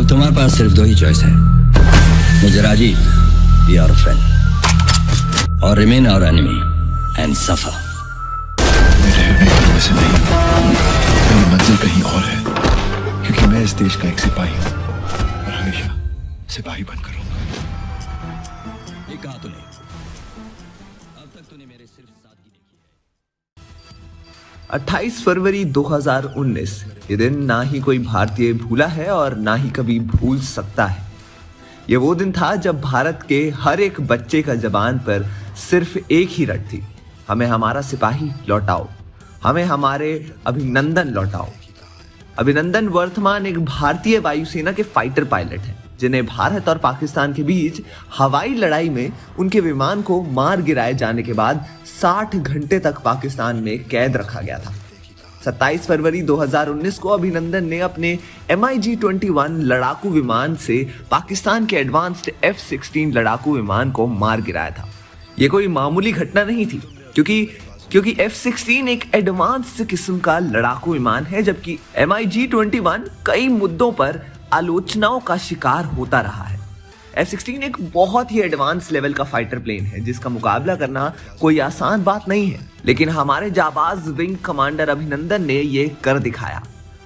अब तुम्हारे पास सिर्फ दो ही चॉइस है, मुझे राजी या और फ्रेंड, और रिमेन और एनिमी एंड सफर। वैसे नहीं, मेरी मंजिल कहीं और है, क्योंकि मैं इस देश का एक सिपाही हूँ और हमेशा सिपाही बनकर रहूंगा। ये कहा तूने? अब तक तूने मेरे सिर्फ सादगी देखी है। 28 फरवरी 2019 ये दिन ना ही कोई भारतीय भूला है और ना ही कभी भूल सकता है। ये वो दिन था जब भारत के हर एक बच्चे का जबान पर सिर्फ एक ही रट थी, हमें हमारा सिपाही लौटाओ, हमें हमारे अभिनंदन लौटाओ। अभिनंदन वर्तमान एक भारतीय वायुसेना के फाइटर पायलट हैं, जिन्हें भारत और पाकिस्तान के बीच हवाई लड़ाई में उनके विमान को मार गिराए जाने के बाद 60 घंटे तक पाकिस्तान में कैद रखा गया था। 27 फरवरी 2019 को अभिनंदन ने अपने MiG-21 लड़ाकू विमान से पाकिस्तान के एडवांस्ड F-16 लड़ाकू विमान को मार गिराया था। ये कोई मामूली घटना नहीं थी, क्योंकि F-16 एक एडवांस्ड किस्म का लड़ाकू विमान है, जबकि MiG-21 कई मुद्दों पर आलोचनाओं का शिकार होता रहा है। F-16 एक बहुत ही एडवांस लेवल का फाइटर प्लेन है, जिसका मुकाबला करना कोई आसान बात नहीं है, लेकिन हमारे जाबाज विंग कमांडर अभिनंदन ने ये कर दिखाया।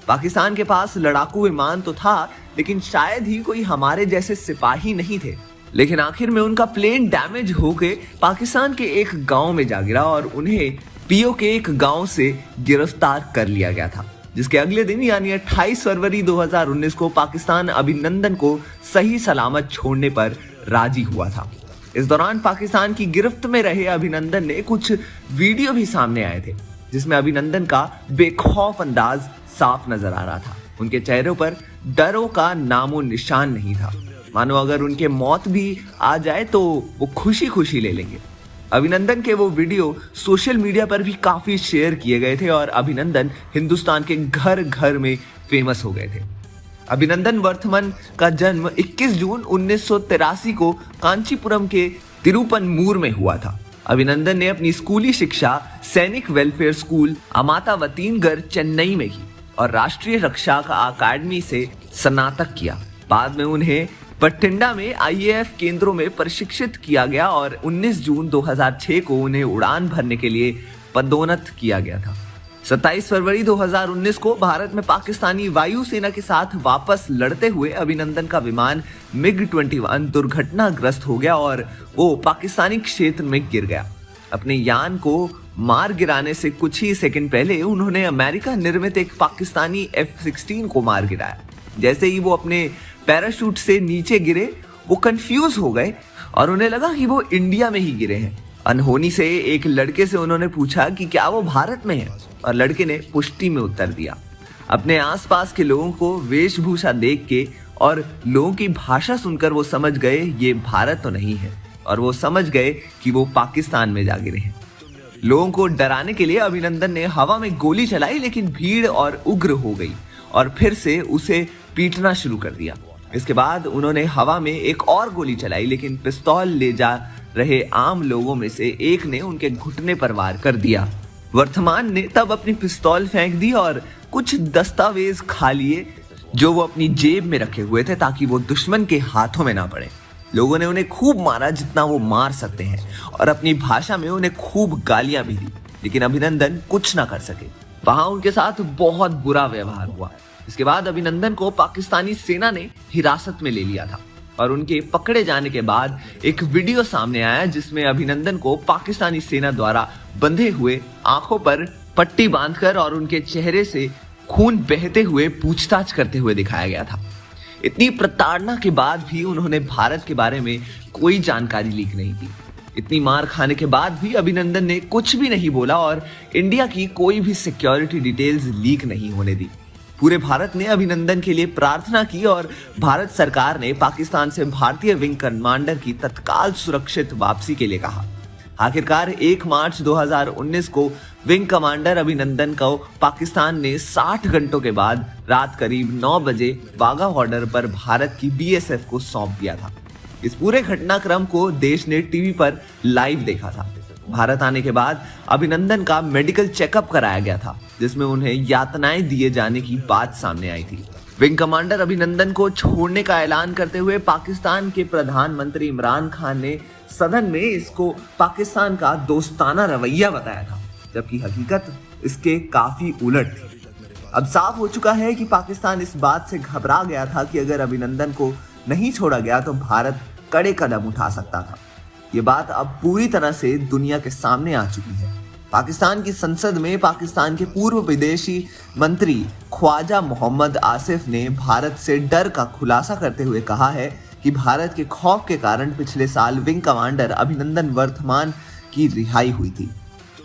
पाकिस्तान के पास लड़ाकू विमान तो था, लेकिन शायद ही कोई हमारे जैसे सिपाही नहीं थे। लेकिन आखिर में उनका प्लेन डैमेज होके पाकिस्तान के एक गांव में जा गिरा और उन्हें पीओ के एक गांव से गिरफ्तार कर लिया गया था, जिसके अगले दिन यानी 28 फरवरी 2019 को पाकिस्तान अभिनंदन को सही सलामत छोड़ने पर राजी हुआ था। इस दौरान पाकिस्तान की गिरफ्त में रहे अभिनंदन ने कुछ वीडियो भी सामने आए थे, जिसमें अभिनंदन का बेखौफ अंदाज साफ नजर आ रहा था। उनके चेहरों पर डरों का नामो निशान नहीं था, मानो अगर उनके मौत भी आ जाए तो वो खुशी खुशी ले लेंगे। अभिनंदन के वो वीडियो सोशल मीडिया पर भी काफी शेयर किए गए थे और अभिनंदन हिंदुस्तान के घर घर में फेमस हो गए थे। अभिनंदन वर्तमान का जन्म 21 जून 1983 को कांचीपुरम के तिरुपनमूर में हुआ था। अभिनंदन ने अपनी स्कूली शिक्षा सैनिक वेलफेयर स्कूल अमातावतीनगर चेन्नई में की और राष्ट्रीय रक्षा अकादमी से स्नातक किया। बाद में उन्हें बठिंडा में IAF केंद्रों में प्रशिक्षित किया गया और 19 जून 2006 को उन्हें उड़ान भरने के लिए पदोन्नत किया गया था। 27 फरवरी 2019 को भारत में पाकिस्तानी वायुसेना के साथ वापस लड़ते हुए अभिनंदन का विमान MiG-21 दुर्घटनाग्रस्त हो गया और वो पाकिस्तानी क्षेत्र में गिर गया। अपने यान को मार गिराने से कुछ ही सेकंड पहले उन्होंने अमेरिका निर्मित एक पाकिस्तानी F-16 को मार गिराया। जैसे ही वो अपने पैराशूट से नीचे गिरे, वो कंफ्यूज हो गए और उन्हें लगा कि वो इंडिया में ही गिरे हैं। अनहोनी से एक लड़के से उन्होंने पूछा कि क्या वो भारत में है, और लड़के ने पुष्टि में उत्तर दिया। अपने आसपास के लोगों को वेशभूषा देख के और लोगों की भाषा सुनकर वो समझ गए ये भारत तो नहीं है, और वो समझ गए कि वो पाकिस्तान में जा गिरे हैं। लोगों को डराने के लिए अभिनंदन ने हवा में गोली चलाई, लेकिन भीड़ और उग्र हो गई और फिर से उसे पीटना शुरू कर दिया। इसके बाद उन्होंने हवा में एक और गोली चलाई, लेकिन पिस्तौल ले जा रहे आम लोगों में से एक ने उनके घुटने पर वार कर दिया। वर्तमान ने तब अपनी पिस्तौल फेंक दी और कुछ दस्तावेज खा लिए जो वो अपनी जेब में रखे हुए थे, ताकि वो दुश्मन के हाथों में ना पड़े। लोगों ने उन्हें खूब मारा जितना वो मार सकते हैं और अपनी भाषा में उन्हें खूब गालियां भी दी, लेकिन अभिनंदन कुछ ना कर सके। वहां उनके साथ बहुत बुरा व्यवहार हुआ। इसके बाद अभिनंदन को पाकिस्तानी सेना ने हिरासत में ले लिया था और उनके पकड़े जाने के बाद एक वीडियो सामने आया, जिसमें अभिनंदन को पाकिस्तानी सेना द्वारा बंधे हुए, आंखों पर पट्टी बांधकर और उनके चेहरे से खून बहते हुए पूछताछ करते हुए दिखाया गया था। इतनी प्रताड़ना के बाद भी उन्होंने भारत के बारे में कोई जानकारी लीक नहीं की। इतनी मार खाने के बाद भी अभिनंदन ने कुछ भी नहीं बोला और इंडिया की कोई भी सिक्योरिटी डिटेल्स लीक नहीं होने दी। पूरे भारत ने अभिनंदन के लिए प्रार्थना की और भारत सरकार ने पाकिस्तान से भारतीय विंग कमांडर की तत्काल सुरक्षित वापसी के लिए कहा। आखिरकार 1 मार्च 2019 को विंग कमांडर अभिनंदन को पाकिस्तान ने 60 घंटों के बाद रात करीब 9 बजे वाघा बॉर्डर पर भारत की BSF को सौंप दिया था। इस पूरे घटनाक्रम को देश ने टीवी पर लाइव देखा था। भारत आने के बाद अभिनंदन का मेडिकल चेकअप कराया गया था, जिसमें उन्हें यातनाएं दिए जाने की बात सामने आई थी। विंग कमांडर अभिनंदन को छोड़ने का ऐलान करते हुए पाकिस्तान के प्रधानमंत्री इमरान खान ने सदन में इसको पाकिस्तान का दोस्ताना रवैया बताया था, जबकि हकीकत इसके काफी उलट थी। अब साफ हो चुका है कि पाकिस्तान इस बात से घबरा गया था कि अगर अभिनंदन को नहीं छोड़ा गया तो भारत कड़े कदम उठा सकता था। ये बात अब पूरी तरह से दुनिया के सामने आ चुकी है। पाकिस्तान की संसद में पाकिस्तान के पूर्व विदेशी मंत्री ख्वाजा मोहम्मद आसिफ ने भारत से डर का खुलासा करते हुए कहा है कि भारत के खौफ के कारण पिछले साल विंग कमांडर अभिनंदन वर्धमान की रिहाई हुई थी।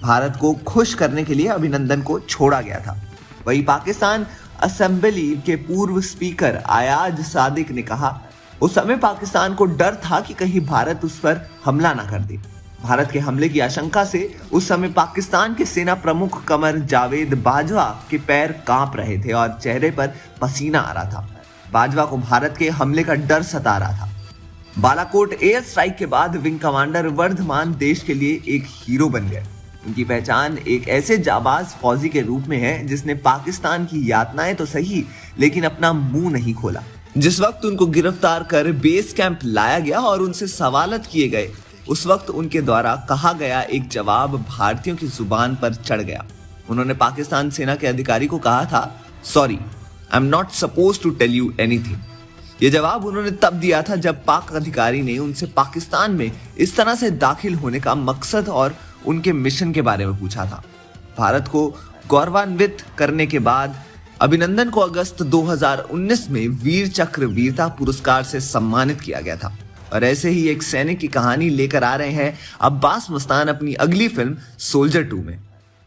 भारत को खुश करने के लिए अभिनंदन को छोड़ा गया था। वहीं पाकिस्तान असेंबली के पूर्व स्पीकर अयाज सादिक ने कहा, उस समय पाकिस्तान को डर था कि कहीं भारत उस पर हमला ना कर दे। भारत के हमले की आशंका से उस समय पाकिस्तान के सेना प्रमुख कमर जावेद बाजवा के पैर कांप रहे थे और चेहरे पर पसीना आ रहा था। बाजवा को भारत के हमले का डर सता रहा था। बालाकोट एयर स्ट्राइक के बाद विंग कमांडर वर्धमान देश के लिए एक हीरो बन गए। उनकी पहचान एक ऐसे जाबाज फौजी के रूप में है जिसने पाकिस्तान की यातनाएं तो सही लेकिन अपना मुंह नहीं खोला। जिस वक्त उनको गिरफ्तार कर बेस कैंप लाया गया और उनसे सवालत किए गए, उस वक्त उनके द्वारा कहा गया एक जवाब भारतीयों की जुबान पर चढ़ गया। उन्होंने पाकिस्तान सेना के अधिकारी को कहा था, sorry, I am not suppose to tell you anything. ये जवाब उन्होंने तब दिया था जब पाक अधिकारी ने उनसे पाकिस्तान में इस तरह से दाखिल होने का मकसद और उनके मिशन के बारे में पूछा था। भारत को गौरवान्वित करने के बाद अभिनंदन को अगस्त 2019 में वीर चक्र वीरता पुरस्कार से सम्मानित किया गया था। और ऐसे ही एक सैनिक की कहानी लेकर आ रहे हैं अब्बास मस्तान अपनी अगली फिल्म सोल्जर 2 में।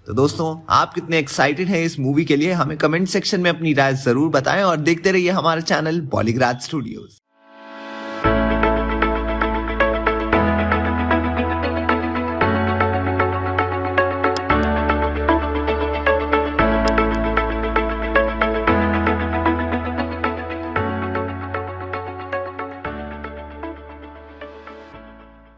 तो दोस्तों, आप कितने एक्साइटेड हैं इस मूवी के लिए, हमें कमेंट सेक्शन में अपनी राय जरूर बताएं और देखते रहिए हमारा चैनल बॉलीग्राज स्टूडियोज।